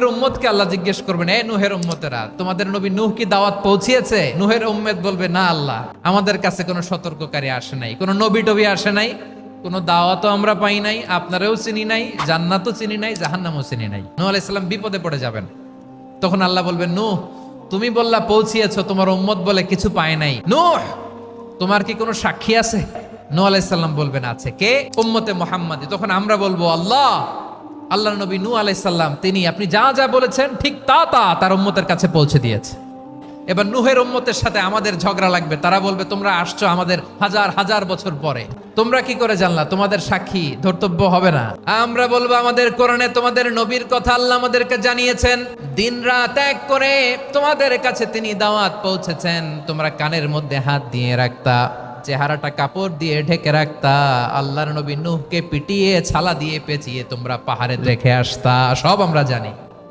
উম্মতকে আল্লাহ জিজ্ঞেস করবেন, এ নূহের উম্মতেরা, তোমাদের নবী নূহ কি দাওয়াত পৌঁছিয়েছে? নূহের উম্মত বলবে, না আল্লাহ, আমাদের কাছে কোনো সতর্ককারী আসে নাই, কোনো নবী টবি আসে নাই, কোনো দাওয়াতও আমরা পাই নাই, আপনারাও চিনি নাই, জান্নাতও চিনি নাই, জাহান্নামও চিনি নাই। নূহ আলাইহিস সালাম বিপদে পড়ে যাবেন। তখন আল্লাহ বলবেন, নূহ তুমি বললা পৌঁছিয়েছো, তোমার উম্মত বলে কিছু পায় নাই। নূহ তোমার কি কোনো সাক্ষী আছে? নূহ আলাইহিস সালাম বলবেন, আছে। কে? উম্মতে মুহাম্মাদি। তখন আমরা বলবো, আল্লাহর নবী নূহ আলাইহিস সালাম তিনি আপনি যা যা বলেছেন ঠিক তা তার উম্মতের কাছে পৌঁছে দিয়েছে। এবার নূহের উম্মতের সাথে আমাদের ঝগড়া লাগবে। তারা বলবে, তোমরা আসছো আমাদের হাজার হাজার বছর পরে, তোমরা কি করে জানলা? তোমাদের সাক্ষী ধর্তব্য হবে না? আমরা বলবো, আমাদের কোরআনে তোমাদের নবীর কথা আল্লাহ আমাদেরকে জানিয়েছেন, দিন রাত এক করে তোমাদের কাছে তিনি দাওয়াত পৌঁছেছেন, তোমরা কানের মধ্যে হাত দিয়ে রাখতা, চেহারাটা কাপড় দিয়ে ঢেকে রাখতা, আল্লাহর নবী নূহকে পিটিয়ে ছালা দিয়ে পেঁচিয়ে তোমরা পাহাড়ে রেখে আসতা, সব আমরা জানি।